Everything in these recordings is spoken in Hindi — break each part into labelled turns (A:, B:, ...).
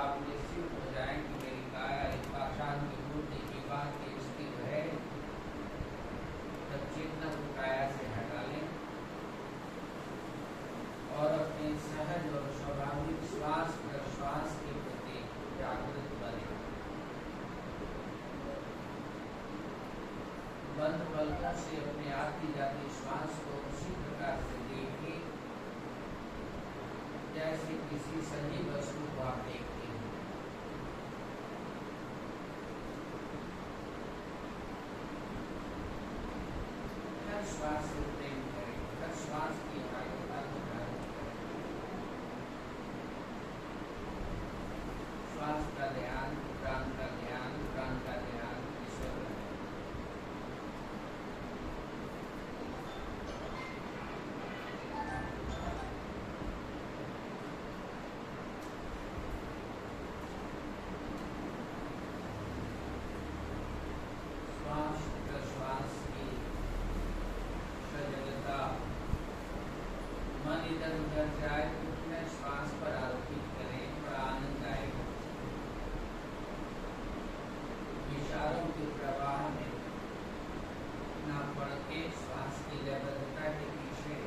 A: आप निश्चित हो जाएं कि मेरी काया इस पाषाण की मूर्ति की बात की स्थित है, तब चेतना को काया से हटा लें और अपने सहज और स्वाभाविक श्वास प्रश्वास के प्रति जागृत बने। बंद पलकों से अपने आती जाती श्वास को उसी प्रकार से देखिए जैसे किसी सजीव वस्तु को आप देखते हैं। हर श्वास से प्रेम करें, हर श्वास की एकाग्रता को धारण करें। श्वास का ध्यान, प्राण का ध्यान, प्राण का ध्यान ईश्वर में। श्वास प्रश्वास की सजगता, मन इधर उधर जाए तो अपने श्वास पर आरोपित करें, बड़ा आनंद आएगा। विचारों के प्रवाह में ना पड़ के श्वास की लयबद्धता के पीछे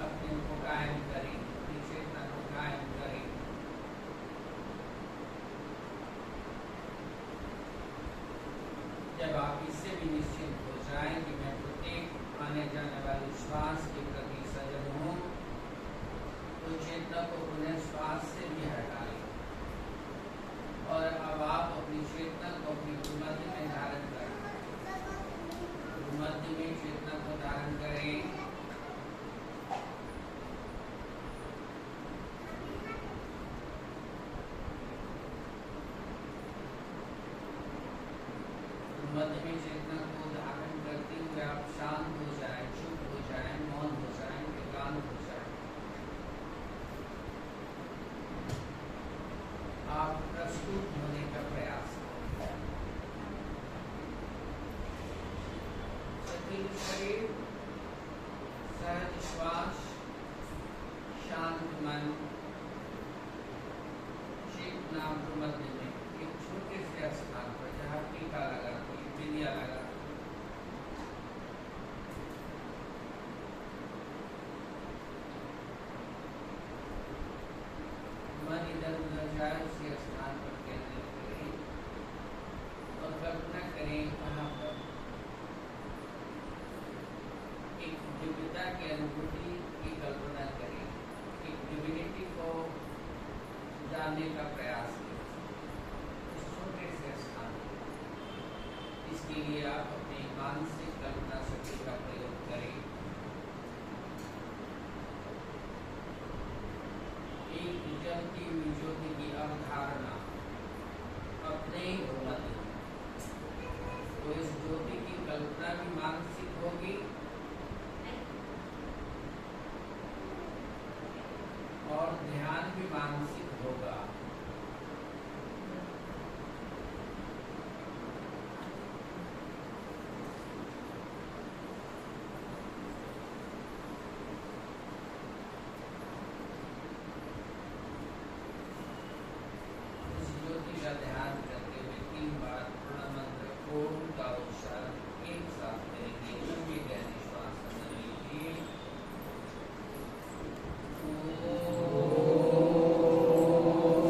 A: अपने को कायम करें, अपनी चेतना को कायम करें। जब आप इससे भी निश्चित हो जाएं कि मैं प्रत्येक आने जाने वाली श्वास के प्रति सजग हूँ, तो चेतना को पुनः श्वास से भी हटा लें और अब आप अपनी चेतना को अपनी भूमध्य में धारण करें। भूमध्य में चेतना को धारण करें। मध्य में चेतना को धारण करते हुए आप शांत हो जाएं, चुप हो जाएं, मौन हो जाएं, एकांत हो जाएं। आप प्रस्तुत होने का प्रयास करें। सटीक शरीर, सहज श्वास, शांत मन, चेतना मध्य में एक छोटे से स्थान पर जहाँ टीका लगा, बिंदिया लगा, मन इधर उधर जाए उसी स्थान पर केंद्रित करें और कल्पना करें वहाँ पर एक दिव्यता की अनुभूति की कल्पना करें, एक डिविनिटी को जानने का प्रयास करें इस छोटे से स्थान पर। इसके लिए आप अपनी मानसिक कल्पना शक्ति का प्रयोग करें। एक जलती हुई ज्योति की अवधारणा अपने भूमध्य में, तो इस ज्योति की कल्पना भी मानसिक होगी और ध्यान भी मानसिक होगा। का ध्यान करते हुए 3 बार प्रणव मंत्र ओम का उच्चारण एक साथ करेंगे। लंबी गहरी श्वास अंदर लीजिए। ओम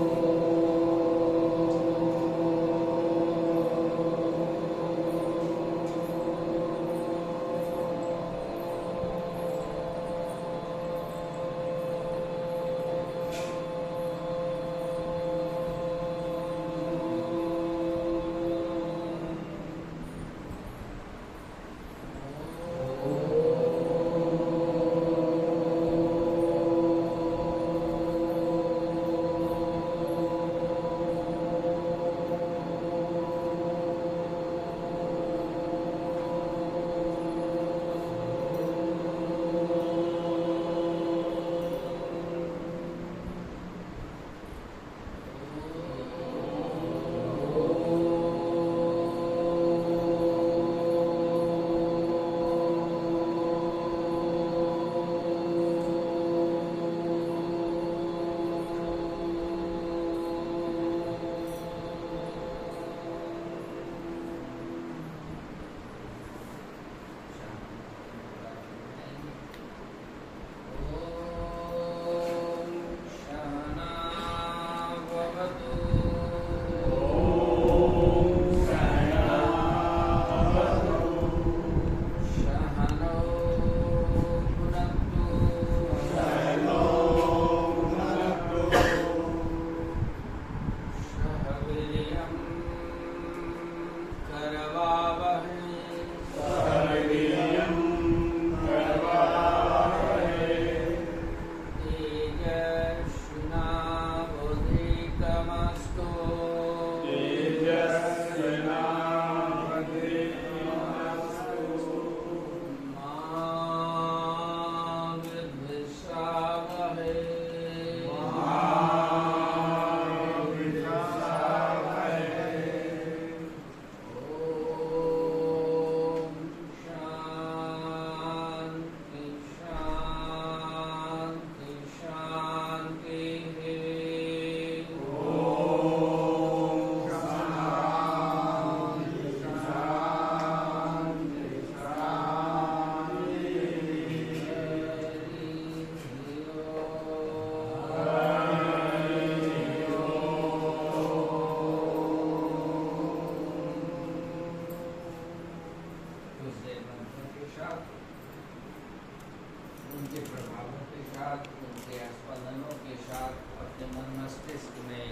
A: साथ उनके स्पंदनों के साथ अपने मन मस्तिष्क में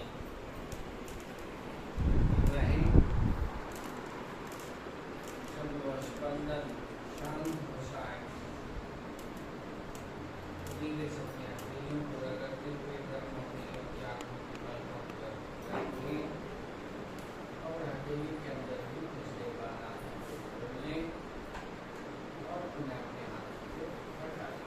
A: रहे। जब वह स्पंदन शांत हो जाए, धीरे से अपने हथेलियों को रगड़ते हुए गर्म हथेलियों की आंखों की पलकों पर रखिए और हथेली के अंदर भी कुछ देर बाद आंखों को खोल लें और पुनः अपने हाथ को हटा लें।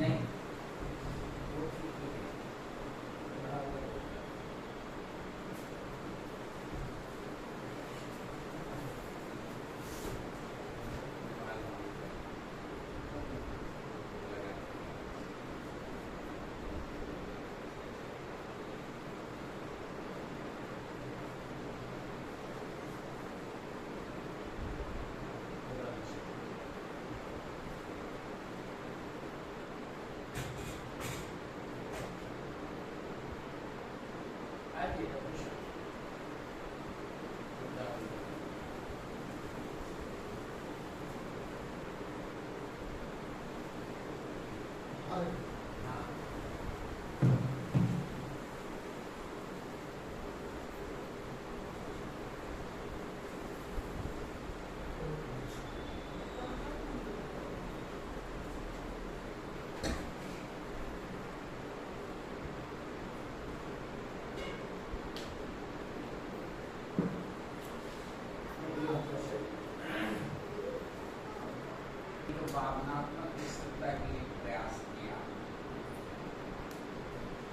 A: नहीं, वो ठीक है। भावनात्मक स्थिरता के लिए प्रयास किया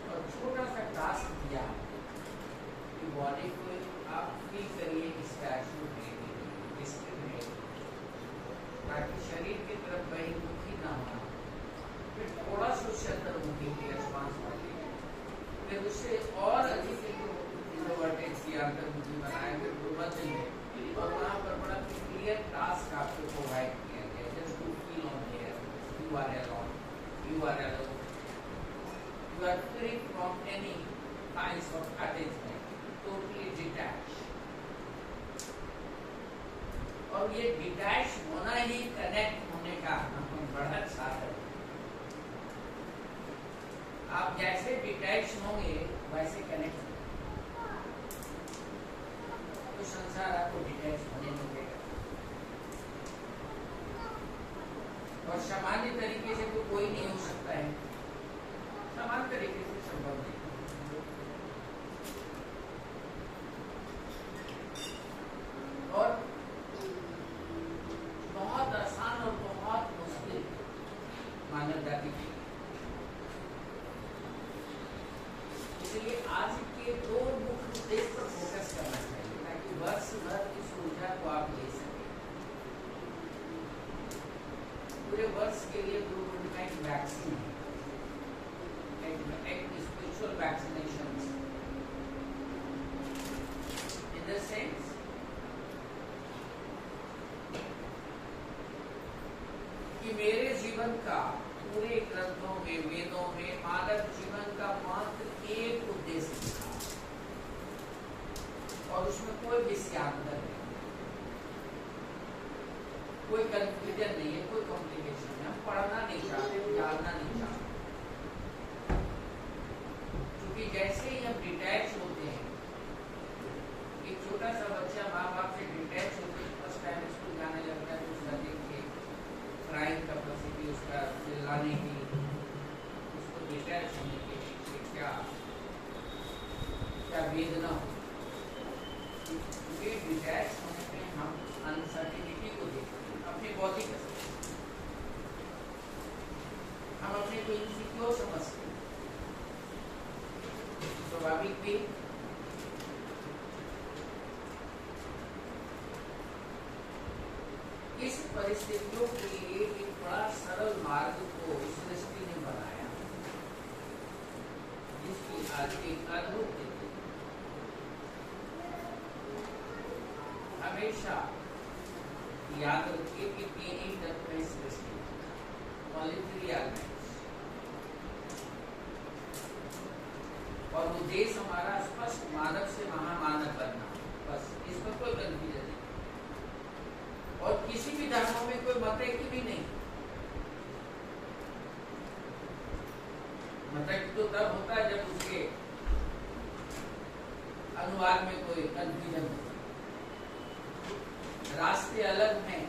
A: और छोटा सा टास्क दिया कि बॉडी को आप फील करिए स्टैचू है, ताकि शरीर की तरफ बहिर्मुखी ना होना, फिर थोड़ा सा उससे अंतर्मुखी की रिस्पांस बढ़ेगी, फिर उससे और अधिक इंट्रोवर्टेड की अंतर्मुखी बनाए, फिर गुरुमत देंगे और वहाँ पर बड़ा क्लियर टास्क आपको प्रोवाइड किया गया। Just to feel on here, you are alone, you are alone, you are free from any kinds of attachment, totally detached. और ये डिटैच होना ही कनेक्ट होने का बड़ा साधन। आप जैसे डिटैच होंगे वैसे कनेक्ट होंगे, तो संसार आपको डिटैच होने नहीं देगा। और सामान्य तरीके से तो कोई नहीं हो सकता है, सामान्य तरीके से संभव नहीं। और बहुत आसान और बहुत मुश्किल मानव जाति की। इसलिए आज के दो मुख्य उद्देश्य पर फोकस करना चाहिए ताकि वर्ष भर इस ऊर्जा को आप ले सकें। पूरे वर्ष के लिए गुरुकुल का एक वैक्सीन है, एक spiritual vaccination in the sense कि मेरे जीवन का पूरे ग्रंथों में, वेदों में मानव जीवन का मात्र एक उद्देश्य था और उसमें कोई विषयांतर नहीं, कोई कंफ्यूजन नहीं है, कोई कॉम्प्लिकेशन नहीं। हम पढ़ना नहीं चाहते, जानना नहीं चाहते, क्योंकि जैसे ही हम डिटैच होते हैं, एक छोटा सा बच्चा माँ बाप से डिटैच होकर फर्स्ट टाइम स्कूल जाने लगता है तो उसका देखिए क्राइम कैपेसिटी उसका चिल्लाने की, उसको डिटैच होने के पीछे क्या क्या वेदना हो, क्योंकि डिटैच होने पे हम अनसर्टिनिटी को देखते हैं अपनी बॉडी का, हम अपने को इनसिक्योर समझते हैं। स्वाभाविक भी इस परिस्थितियों के लिए एक बड़ा सरल मार्ग को सृष्टि ने बनाया, जिसकी आज एक अद्भुत स्थिति हमेशा याद रखिए कि तीन ही तत्व है सृष्टि, only three elements, और उद्देश्य हमारा स्पष्ट मानव से महामानव बनना, बस इस पर कोई कंफ्यूजन नहीं, और किसी भी धर्मों में कोई मत की भी नहीं। मत तो तब होता है जब उसके अनुवाद में कोई कंफ्यूजन हो। रास्ते अलग हैं,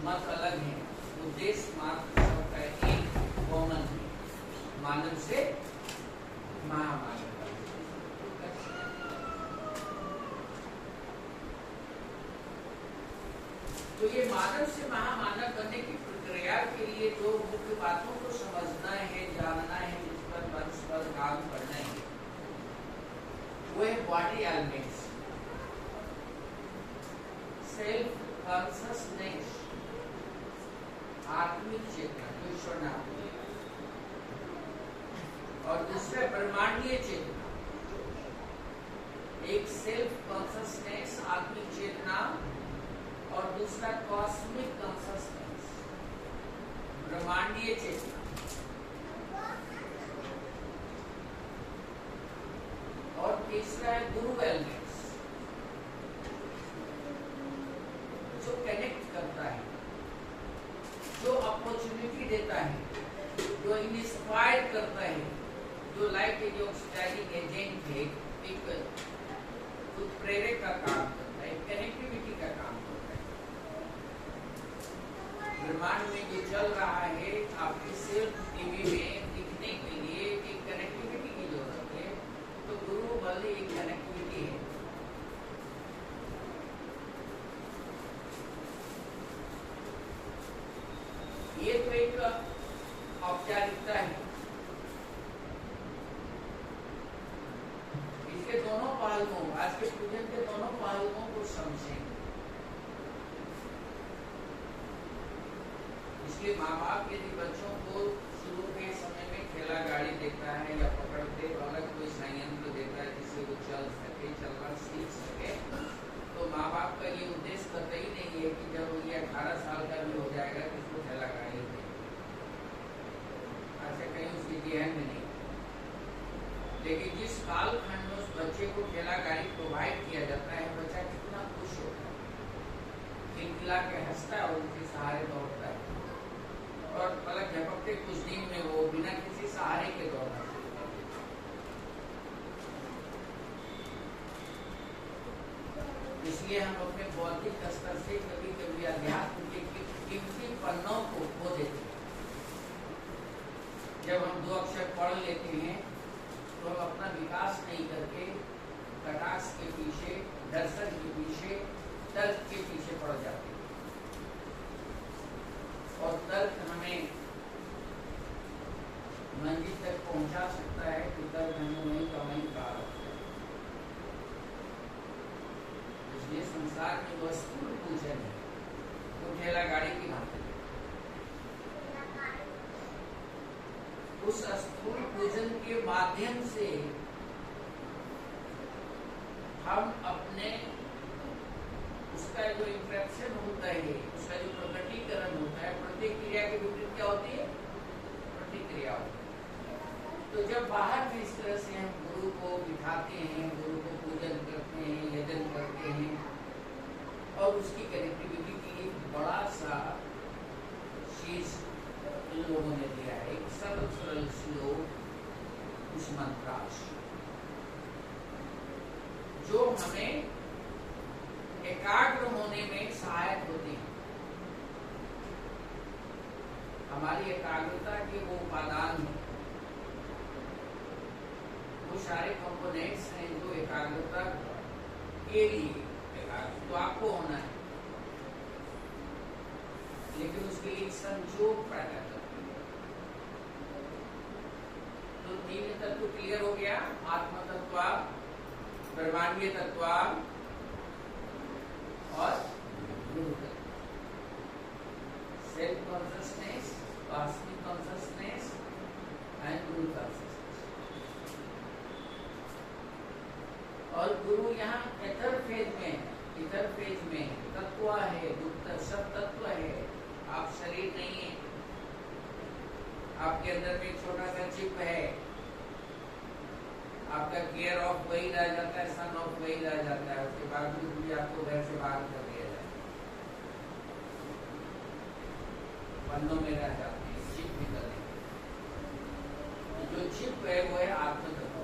A: मत अलग हैं, उद्देश्य मात्र सबका एक कॉमन है, मानव से महामानव। तो ये मानव से महामानव बनने की प्रक्रिया के लिए जो मुख्य बातों को समझना है, जानना है, जिस पर परस्पर काम करना है, वो है बॉडी एलिमेंट्स, सेल्फ कॉन्शसनेस, आत्मिक चेतना जो ईश्वर नाम, और दूसरा ब्रह्मांडीय चेतना। एक सेल्फ कॉन्शसनेस आत्मिक चेतना और दूसरा कॉस्मिक कॉन्शसनेस ब्रह्मांडीय चेतना। और तीसरा है गुरु एलिमेंट्स, जो कनेक्ट करता है, जो अपॉर्चुनिटी देता है, जो इंस्पायर करता है, जो लाइक जो ऑक्सीडाइजिंग एजेंट है, एक उत्प्रेरक का काम करता है, कनेक्टिविटी का काम करता है। ब्रह्मांड में जो चल रहा है, आपके सेल्फ टीवी में दिखने के लिए एक कनेक्टिविटी की जरूरत है, तो गुरु बल एक कनेक्टिविटी है। ये तो एक औपचारिकता है। इसके दोनों पहलुओं, आज के पूजन के दोनों पहलुओं को समझें। इसलिए माँ बाप यदि बच्चों को शुरू के समय में ठेला गाड़ी देता है या पकड़ते अलग कोई संयंत्र देता है जिससे वो चल सके, चलना सीख सके, तो माँ बाप का ये उद्देश्य कतई नहीं है कि जब ये 18 साल का भी हो जाएगा तो उसको ठेला गाड़ी दे, ऐसे कहीं उसकी जेहन में नहीं। लेकिन जिस कालखंड में उस बच्चे को ठेला गाड़ी प्रोवाइड किया जाता है, बच्चा कितना खुश होता है, खिलखिला के हंसता है और उनके सहारे दौड़ता है, और पलक झपकते कुछ दिन में वो बिना किसी सहारे के दौड़ना। इसलिए हम अपने बौद्धिक स्तर से कभी कभी अध्यात्म के कीमती पन्नों को खो देते हैं। जब हम 2 अक्षर पढ़ लेते हैं तो हम अपना विकास नहीं करके कटाक्ष के पीछे, दर्शन के पीछे, तर्क के पीछे पड़ जाते हैं, और तर्क हमें मंजिल तक पहुंचा सकता है कि तर्क हमें वहीं का वहीं कहा रखता है। इसलिए संसार में जो स्थूल पूजन है वो ठेला गाड़ी की भांति है। उस स्थूल पूजन के माध्यम से हम अपने उसका जो इंट्रैक्शन होता है, उसका जो प्रकटीकरण होता है, प्रतिक्रिया के विपरीत क्या होती है? प्रतिक्रिया होती है। तो जब बाहर में इस तरह से हम गुरु को बिठाते हैं, गुरु को पूजन करते हैं, यजन करते हैं, और उसकी कनेक्टिविटी की एक बड़ा सा चीज इन लोगों ने दिया है, एक सरल सरल श्लोक, उस मंत्रांश जो हमें एकाग्र होने में सहायक होती है। हमारी एकाग्रता के वो उपादान हैं, वो सारे कंपोनेंट्स हैं जो एकाग्रता के लिए एकाग्र तो आपको होना है, लेकिन उसके लिए संजोग पैदा करती है। तो तीन तत्व क्लियर हो गया, आत्म तत्व, ब्रह्मांडीय तत्व और गुरु तत्व। Self consciousness, cosmic consciousness and Guru consciousness. और गुरु यहाँ इथर फेज में है, इथर फेज में तत्व है, गुप्त सब तत्व है, आप शरीर नहीं है। आपके अंदर में एक छोटा सा चिप है, आपका केयर ऑफ वही रह जाता है, सन ऑफ वही रह जाता है, उसके बावजूद भी आपको घर से बाहर कर दिया जाए, बंधों में रह जाते हैं, चिप निकलने। जो चिप है वो है आत्म तत्व।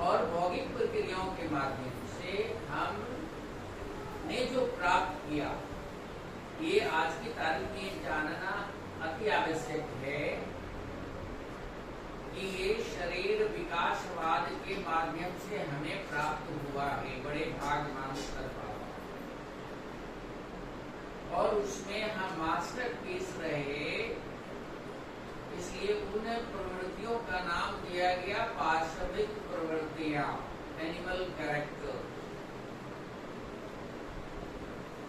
A: और भौतिक प्रक्रियाओं के माध्यम से हमने जो प्राप्त किया, ये आज की तारीख में जानना अति आवश्यक है कि ये शरीर विकासवाद के माध्यम से हमें प्राप्त हुआ है, बड़े भाग मानुष कर पावा, और उसमें हम मास्टर पीस रहे, इसलिए उन प्रवृत्तियों का नाम दिया गया पार्श्विक प्रवृत्तियां, एनिमल कैरेक्टर।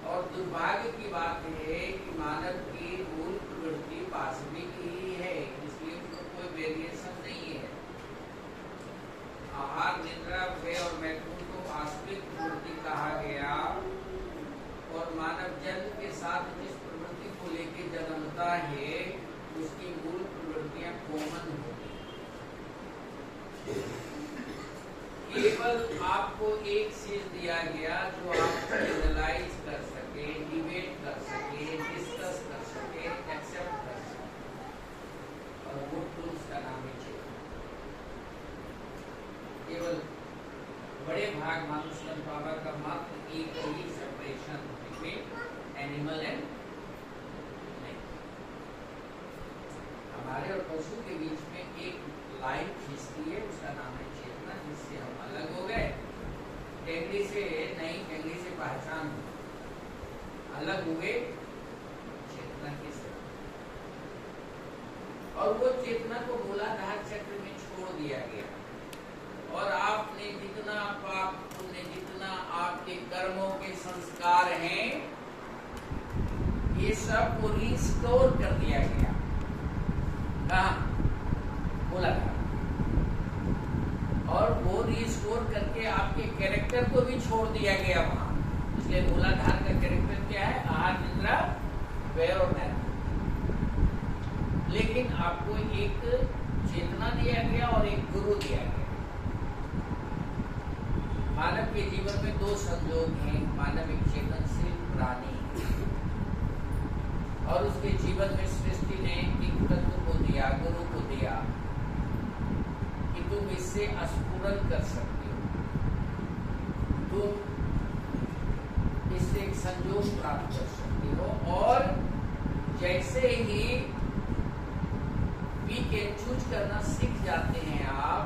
A: और दुर्भाग्य की बात है कि मानव की मूल प्रवृत्ति पार्श्विक ही है, इसलिए उसको कोई वेरिएशन नहीं है। आहार, निद्रा, व्यय और मैथुन को पार्श्विक प्रवृत्ति कहा गया, और मानव जन्म के साथ जिस प्रवृत्ति को लेकर जन्मता है उसकी मूल प्रवृत्तियां कॉमन होती हैं। केवल आपको एक चीज दिया गया जो आप एनालाइज कर सके, डिबेट कर सके, डिस्कस कर सके, एक्सेप्ट कर सके, और वो टूल्स का नाम है चेतना। केवल बड़े भाग मानुष बाबा का मात्र एक ही सेपरेशन बिटवीन एनिमल एंड हमारे और पशु के बीच में एक लाइन खींचती है, उसका नाम है चेतना, जिससे हम अलग हो गए। टेंगड़ी से नहीं, टेंगड़ी से पहचान अलग हुए चेतना के साथ, और वो चेतना को मूलाधार चक्र में छोड़ दिया गया, और आपने जितना पाप पुण्य, जितना आपके कर्मों के संस्कार हैं, ये सब को रिस्टोर कर दिया गया। मूलाधार, और वो रिस्टोर करके आपके कैरेक्टर को भी छोड़ दिया गया वहां। इसलिए मूलाधार का कैरेक्टर क्या है? आहार, निद्रा, व्यय और मैथुन। लेकिन आपको एक चेतना दिया गया और एक गुरु दिया गया। मानव के जीवन में दो संयोग हैं। मानव एक चेतनशील प्राणी, और उसके जीवन में सृष्टि ने एक तत्व को दिया, गुरु को दिया, कि तुम इससे स्फुरन कर सकते हो, तुम इससे एक संयोग प्राप्त कर सकते हो। और जैसे ही वी कैन चूज करना सीख जाते हैं आप,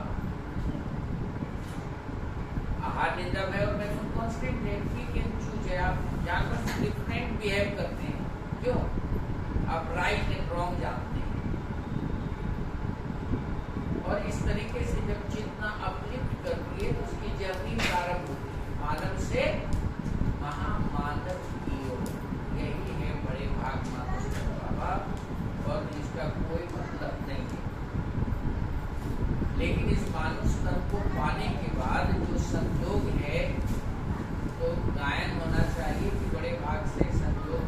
A: आहार, निद्रा, व्यय और मैथुन कांस्टेंट है, वी कैन चूज है। आप जानवर से डिफरेंट बिहेव करते हैं, क्यों? आप राइट एंड रॉन्ग जानते हैं। और इस तरीके से जब चेतना अपलिफ्ट करती है तो उसकी जर्नी प्रारंभ होती है मानव से महामानव की ओर। यही है बड़े भाग मानव बाबा, और इसका कोई मतलब नहीं है। लेकिन इस मानव स्तर को पाने के बाद जो संयोग है तो गायन होना चाहिए कि बड़े भाग से संयोग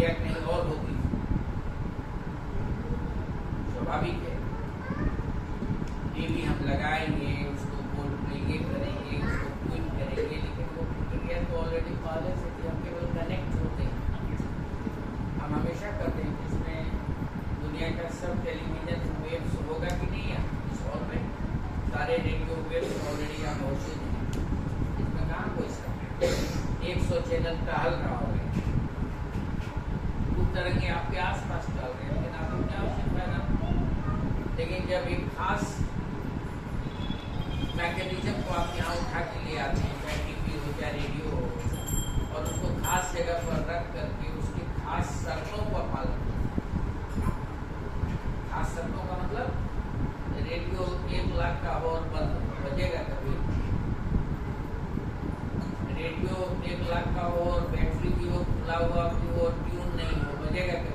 A: इंडिया कहीं और होती थी, स्वाभाविक है। टीवी हम लगाएंगे, उसको बोल ये करेंगे, उसको ट्यून करेंगे, लेकिन वो प्रक्रिया तो ऑलरेडी पहले से थी। हम केवल कनेक्ट होते हैं। हम हमेशा करते हैं कि इसमें दुनिया का सब टेलीविजन वेव्स होगा कि नहीं है, इस हॉल में सारे रेडियो वेव्स ऑलरेडी यहाँ मौजूद हैं। इसमें कहाँ कोई शक है। 100 चैनल टहल रहा होगा, उस तरह के आपके आसपास टहल रहे हैं, लेकिन आपको क्या आवश्यकता है। लेकिन जब एक खास मैकेनिज्म को आप यहाँ उठा के ले आते हैं, चाहे टीवी हो चाहे रेडियो हो, और उसको खास जगह पर रख करके उसकी खास शर्तों का पालन करते हैं। खास शर्तों का मतलब रेडियो 1 लाख का हो और बंद बजेगा कभी, रेडियो 1 लाख का हो और बैटरी भी हो, खुला हुआ भी हो और ट्यून नहीं हो, बजेगा कभी।